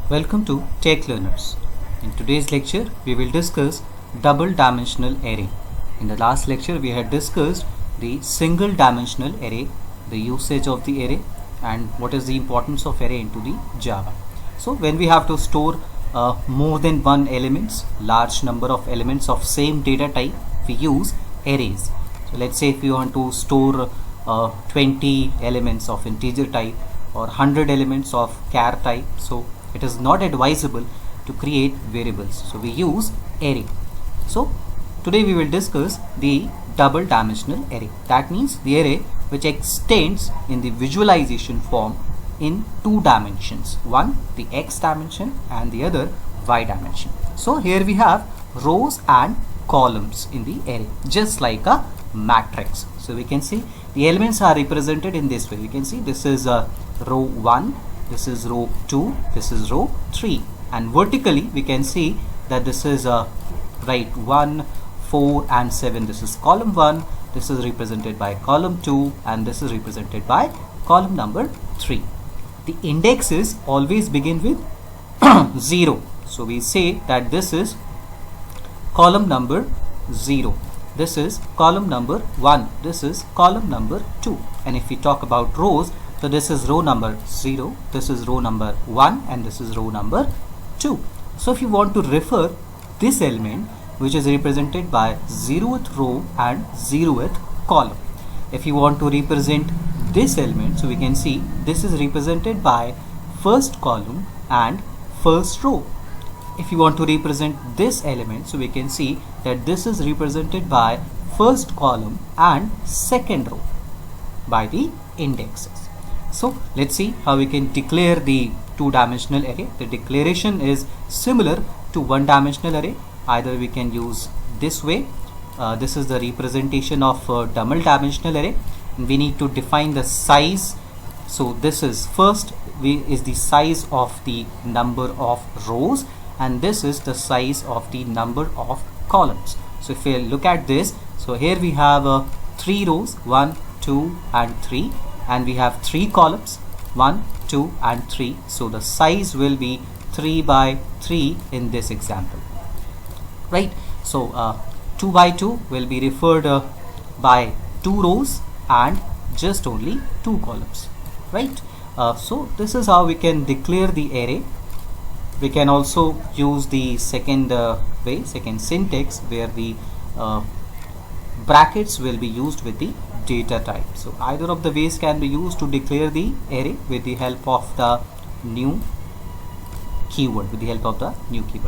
Welcome to Tech Learners. In today's lecture, we will discuss double dimensional array. In the last lecture, we had discussed the single dimensional array, the usage of the array, and what is the importance of array into the Java. So when we have to store more than one elements, large number of elements of same data type, we use arrays. So let's say if you want to store 20 elements of integer type or 100 elements of char type, so it is not advisable to create variables, so we use array. So today we will discuss the double dimensional array. That means the array which extends in the visualization form in two dimensions, one the x dimension and the other y dimension. So here we have rows and columns in the array, just like a matrix. So we can see the elements are represented in this way. We can see this is row 1, this is row 2, this is row 3, and vertically we can see that this is right 1, 4 and 7. This is column 1, this is represented by column 2, and this is represented by column number 3. The indexes always begin with 0. So we say that this is column number 0, this is column number 1, this is column number 2. And if we talk about rows, so this is row number 0, this is row number 1, and this is row number 2. So if you want to refer this element which is represented by 0th row and 0th column, if you want to represent this element, so we can see this is represented by first column and first row. If you want to represent this element, so we can see that this is represented by first column and second row by the indexes. So let's see how we can declare the two-dimensional array. The declaration is similar to one-dimensional array. Either we can use this way. This is the representation of double dimensional array. We need to define the size. So this is first is the size of the number of rows, and this is the size of the number of columns. So if we look at this, so here we have 3 rows, 1, 2 and 3, and we have 3 columns, 1, 2 and 3. So the size will be 3 by 3 in this example, right? So 2 by 2 will be referred by 2 rows and just only 2 columns, right? So this is how we can declare the array. We can also use the second second syntax, where the brackets will be used with the data type. So either of the ways can be used to declare the array with the help of the new keyword,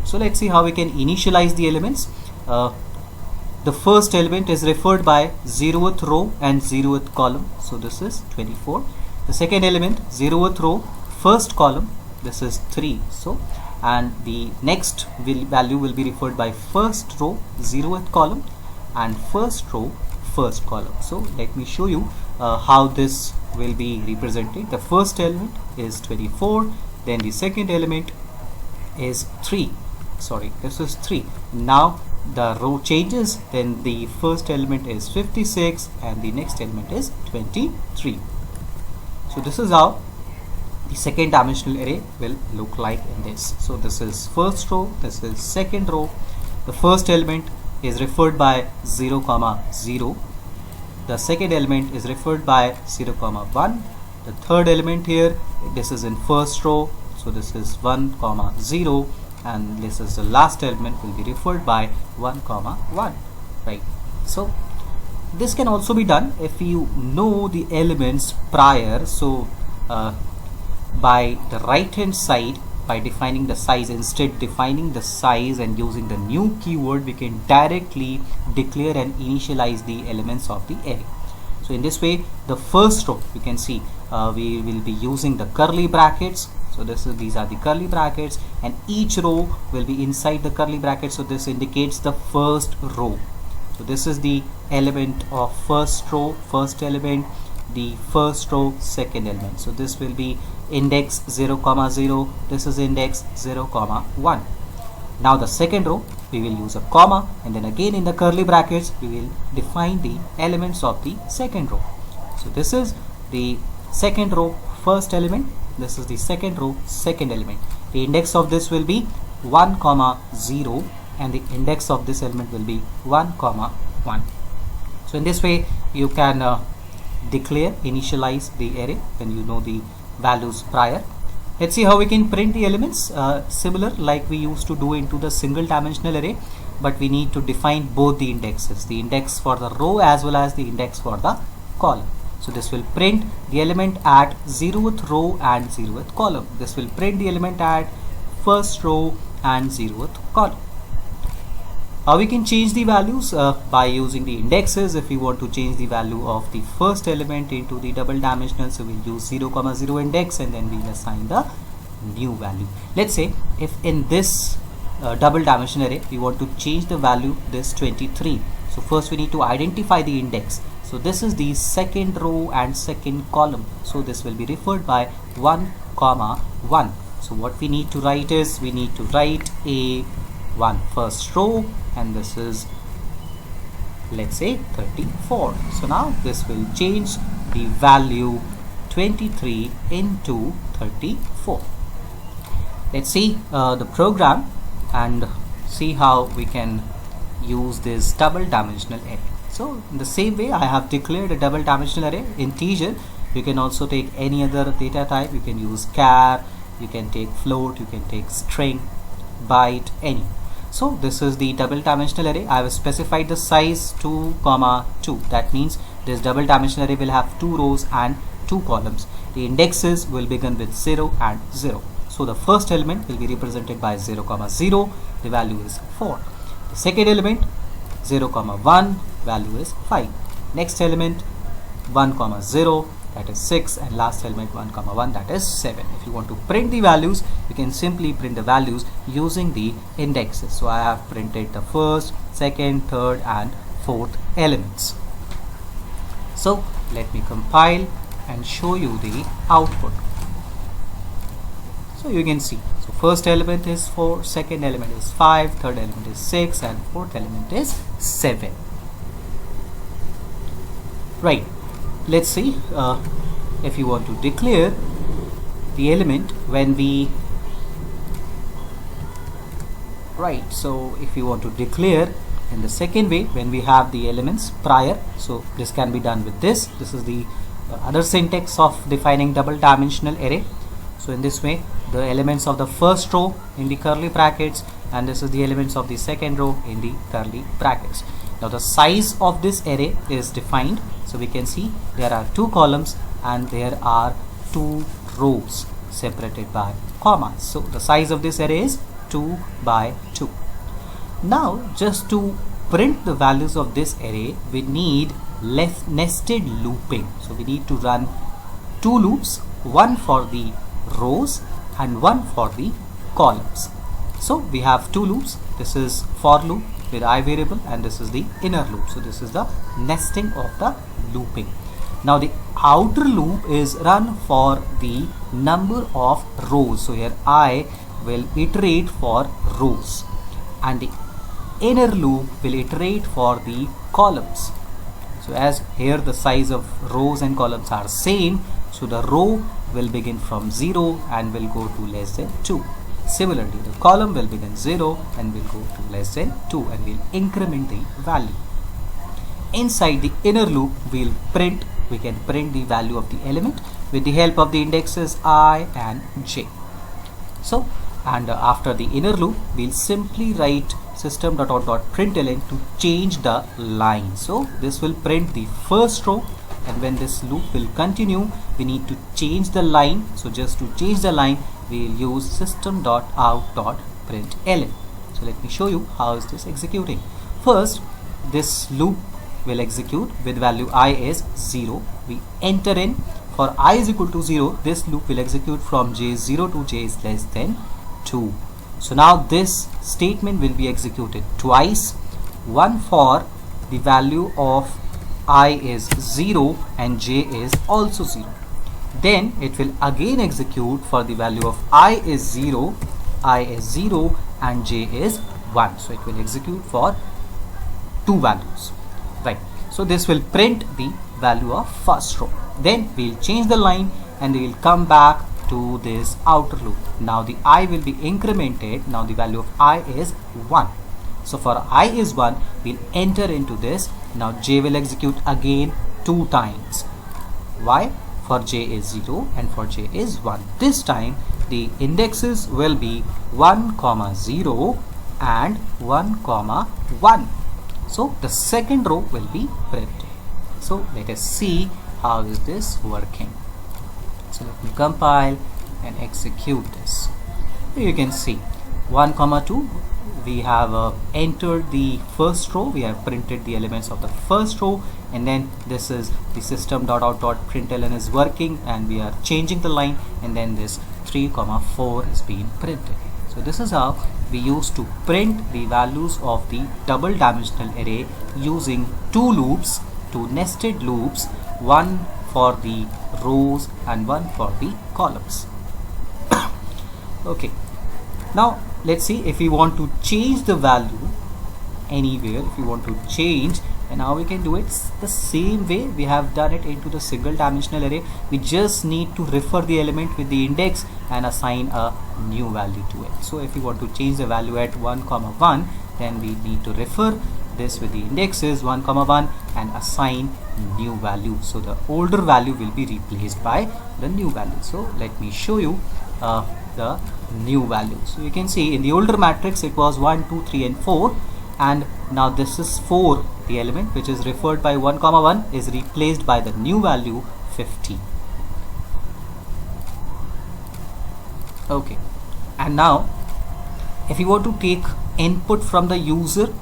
So let's see how we can initialize the elements. The first element is referred by 0th row and 0th column, so this is 24. The second element, 0th row, first column, this is 3. So and the next value will be referred by first row, 0th column, and first row, first column. So let me show you how this will be represented. The first element is 24, then the second element is 3. Sorry, this is 3. Now the row changes, then the first element is 56 and the next element is 23. So this is how the second dimensional array will look like in this. So this is first row, this is second row. The first element is referred by 0, 0. The second element is referred by 0, 1. The third element here, this is in first row, so this is 1, 0, and this is the last element will be referred by 1, 1, right? So this can also be done if you know the elements prior. So by the right hand side, by defining the size, instead defining the size and using the new keyword, we can directly declare and initialize the elements of the array. So in this way, the first row, you can see we will be using the curly brackets. So these are the curly brackets, and each row will be inside the curly brackets. So this indicates the first row. So this is the element of first row, first element, the first row, second element. So this will be index 0, 0. This is index 0, 1. Now the second row, we will use a comma, and then again in the curly brackets we will define the elements of the second row. So this is the second row, first element, this is the second row, second element. The index of this will be 1 comma 0 and the index of this element will be 1 comma 1. So in this way you can declare, initialize the array when you know the values prior. Let's see how we can print the elements, similar like we used to do into the single dimensional array, but we need to define both the indexes, the index for the row as well as the index for the column. So this will print the element at 0th row and 0th column. This will print the element at first row and 0th column. We can change the values by using the indexes. If we want to change the value of the first element into the double dimensional, so we'll use 0 comma 0 index and then we'll assign the new value. Let's say if in this double dimensional array we want to change the value this 23. So first we need to identify the index. So this is the second row and second column. So this will be referred by 1 comma 1. So what we need to write is, we need to write A1 first row, and this is, let's say, 34. So now this will change the value 23 into 34. Let's see the program and see how we can use this double dimensional array. So in the same way, I have declared a double dimensional array integer. You can also take any other data type. You can use char, you can take float, you can take string, byte, any. So this is the double dimensional array. I have specified the size 2 comma 2. That means this double dimensional array will have 2 rows and 2 columns. The indexes will begin with 0 and 0. So the first element will be represented by 0 comma 0. The value is 4. The second element 0 comma 1, value is 5. Next element 1 comma 0, that is 6, and last element 1 comma 1, that is 7. If you want to print the values, you can simply print the values using the indexes. So I have printed the first, second, third and fourth elements. So let me compile and show you the output. So you can see, so first element is 4, second element is 5, third element is 6 and fourth element is 7. Right, let's see if you want to declare the element when we, right, so if you want to declare in the second way when we have the elements prior, so this can be done with this. This is the other syntax of defining double dimensional array. So in this way, the elements of the first row in the curly brackets, and this is the elements of the second row in the curly brackets. Now the size of this array is defined. So we can see there are 2 columns and there are 2 rows separated by commas. So the size of this array is 2 by 2. Now just to print the values of this array, we need nested looping. So we need to run 2 loops, one for the rows and one for the columns. So we have 2 loops. This is for loop with I variable and this is the inner loop. So this is the nesting of the looping. Now the outer loop is run for the number of rows. So here I will iterate for rows and the inner loop will iterate for the columns. So as here the size of rows and columns are same, so the row will begin from 0 and will go to less than 2. Similarly, the column will begin 0 and will go to less than 2 and will increment the value. Inside the inner loop, we can print the value of the element with the help of the indexes I and j. So, and after the inner loop, we'll simply write system.out.println to change the line. So this will print the first row, and when this loop will continue, we need to change the line. So just to change the line, we'll use system.out.println. So let me show you how is this executing. First, this loop will execute with value I is 0. We enter in for I is equal to 0. This loop will execute from j0 to j is less than 2. So now this statement will be executed twice, one for the value of I is 0 and j is also 0. Then it will again execute for the value of I is 0 and j is 1. So it will execute for 2 values. Right. So this will print the value of first row. Then we'll change the line and we will come back to this outer loop. Now the I will be incremented. Now the value of I is 1. So for I is 1, we'll enter into this. Now j will execute again 2 times. Why? For j is 0 and for j is 1. This time the indexes will be 1, 0 and 1, 1. So the second row will be printed. So let us see how is this working. So let me compile and execute this. You can see 1, 2. We have entered the first row. We have printed the elements of the first row, and then this is the system.out.println is working, and we are changing the line, and then this 3, 4 is being printed. So this is how we used to print the values of the double dimensional array using 2 loops, 2 nested loops, one for the rows and one for the columns. Okay, now let's see if we want to change the value anywhere. If we want to change, and how we can do it the same way we have done it into the single dimensional array. We just need to refer the element with the index and assign a new value to it. So if we want to change the value at 1, 1, then we need to refer this with the indexes 1, 1 and assign new value. So the older value will be replaced by the new value. So let me show you the new value. So you can see in the older matrix it was 1, 2, 3 and 4, and now this is 4. The element which is referred by 1, 1 is replaced by the new value 50. Okay, and now if you want to take input from the user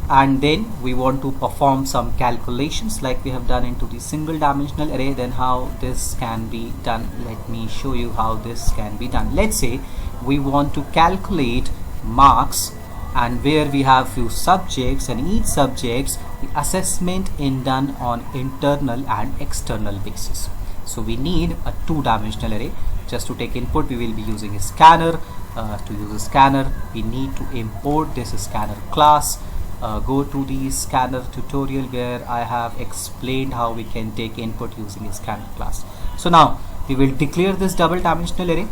and then we want to perform some calculations like we have done into the single dimensional array, then how this can be done. Let me show you how this can be done. Let's say we want to calculate marks, and where we have few subjects, and each subjects the assessment is done on internal and external basis. So we need a 2-dimensional array. Just to take input we will be using a scanner. To use a scanner we need to import this scanner class. Go to the scanner tutorial where I have explained how we can take input using a scanner class. So now we will declare this double dimensional array.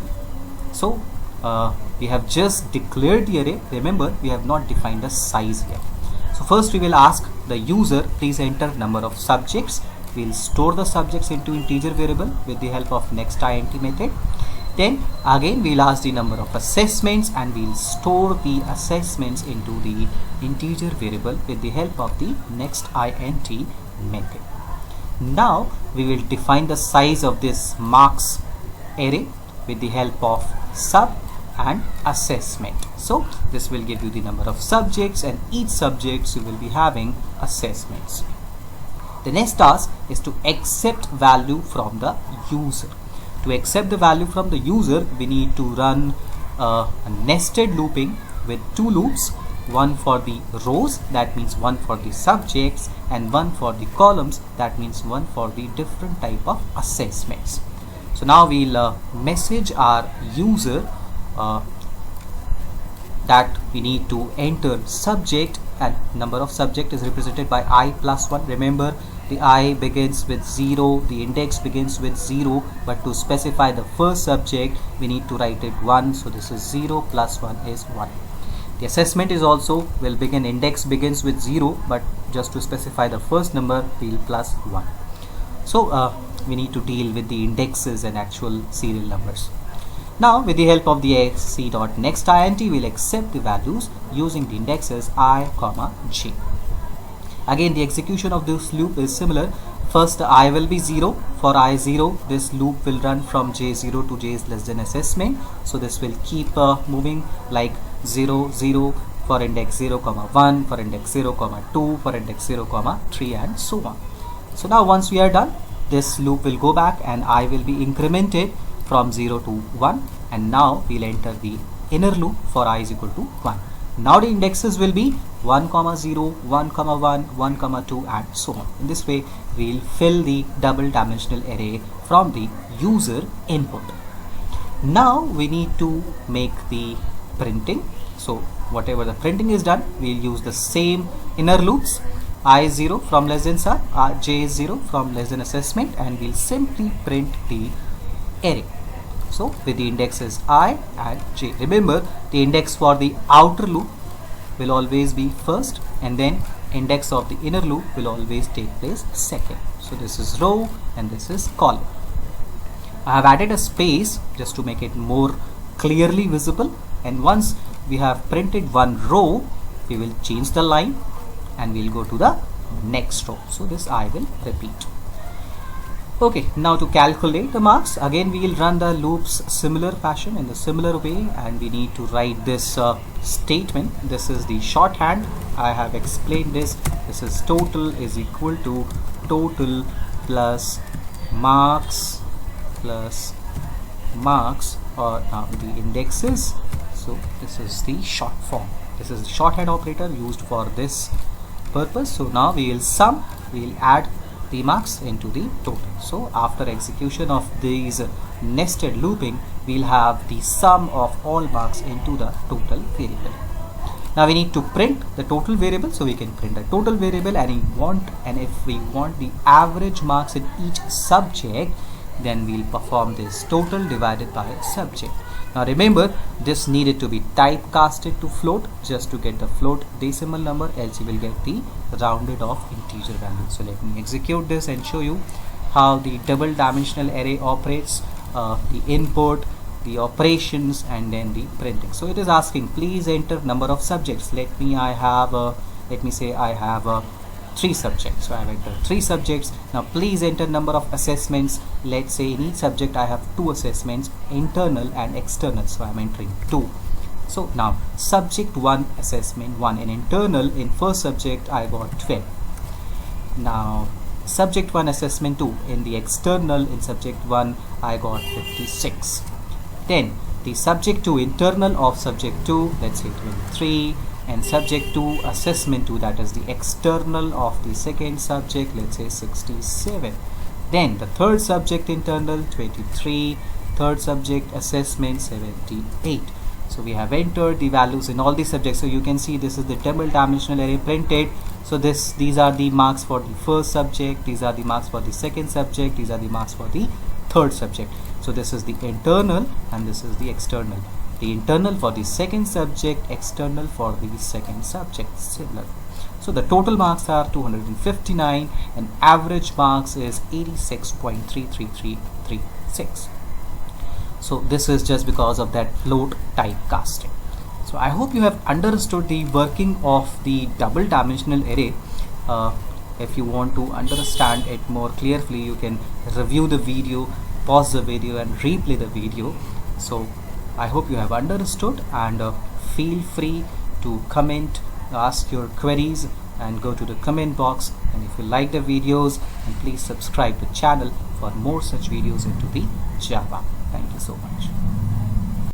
So we have just declared the array. Remember, we have not defined the size yet. So first we will ask the user, please enter number of subjects. We'll store the subjects into integer variable with the help of next int method. Then again we'll ask the number of assessments, and we'll store the assessments into the integer variable with the help of the next int method. Now we will define the size of this marks array with the help of sub and assessment. So this will give you the number of subjects, and each subjects you will be having assessments. The next task is to accept value from the user. To accept the value from the user, we need to run a nested looping with 2 loops, one for the rows, that means one for the subjects, and one for the columns, that means one for the different type of assessments. So now we'll message our user that we need to enter subject, and number of subject is represented by I plus 1. Remember, the I begins with 0, the index begins with 0, but to specify the first subject we need to write it 1. So this is 0 plus 1 is 1. The assessment is also will begin, index begins with 0, but just to specify the first number we'll plus 1. So we need to deal with the indexes and actual serial numbers. Now with the help of the sc.nextInt we'll accept the values using the indexes I, j. Again the execution of this loop is similar. First I will be 0. For I 0, this loop will run from j0 to j is less than assessment. So this will keep moving like 0, 0 for index 0, 1, for index 0, 2, for index 0, 3 and so on. So now once we are done, this loop will go back and I will be incremented from 0 to 1, and now we'll enter the inner loop for I is equal to 1. Now the indexes will be 1, 0, 1, 1, 1, 2 and so on. In this way we'll fill the double dimensional array from the user input. Now we need to make the printing. So whatever the printing is done, we'll use the same inner loops. I is 0 from less than sub, j is 0 from less than assessment, and we'll simply print the array. So with the indexes I and j. Remember, the index for the outer loop will always be first, and then index of the inner loop will always take place second. So this is row and this is column. I have added a space just to make it more clearly visible, and once we have printed one row, we will change the line and we'll go to the next row. So this I will repeat. Okay, now to calculate the marks, again we will run the loops similar fashion in the similar way, and we need to write this statement. This is the shorthand. I have explained this. This is total is equal to total plus marks or the indexes. So this is the short form. This is the shorthand operator used for this purpose. So now we will sum, we will add the marks into the total. So after execution of these nested looping, we will have the sum of all marks into the total variable. Now we need to print the total variable, so we can print the total variable, and if we want the average marks in each subject, then we'll perform this total divided by subject. Now remember, this needed to be typecasted to float just to get the float decimal number, else you will get the rounded off integer value. So let me execute this and show you how the double dimensional array operates, the input, the operations, and then the printing. So it is asking, please enter number of subjects. Let me say I have 3 subjects. So I have entered 3 subjects. Now please enter number of assessments. Let's say in each subject I have 2 assessments, internal and external. So I am entering 2. So now subject 1 assessment 1 in internal, in first subject I got 12. Now subject 1 assessment 2 in the external, in subject 1 I got 56. Then the subject 2 internal of subject 2, let's say 23, and subject 2 assessment 2, that is the external of the second subject, let's say 67. Then the third subject internal 23, third subject assessment 78. So we have entered the values in all the subjects. So you can see this is the double dimensional array printed. So these are the marks for the first subject, these are the marks for the second subject, these are the marks for the third subject. So this is the internal and this is the external. The internal for the second subject, external for the second subject, similar. So the total marks are 259 and average marks is 86.33336. So this is just because of that float typecasting. So I hope you have understood the working of the double dimensional array. If you want to understand it more clearly, you can review the video, pause the video and replay the video. So I hope you have understood, and feel free to comment, ask your queries and go to the comment box. And if you like the videos, then please subscribe to the channel for more such videos into the Java. Thank you so much.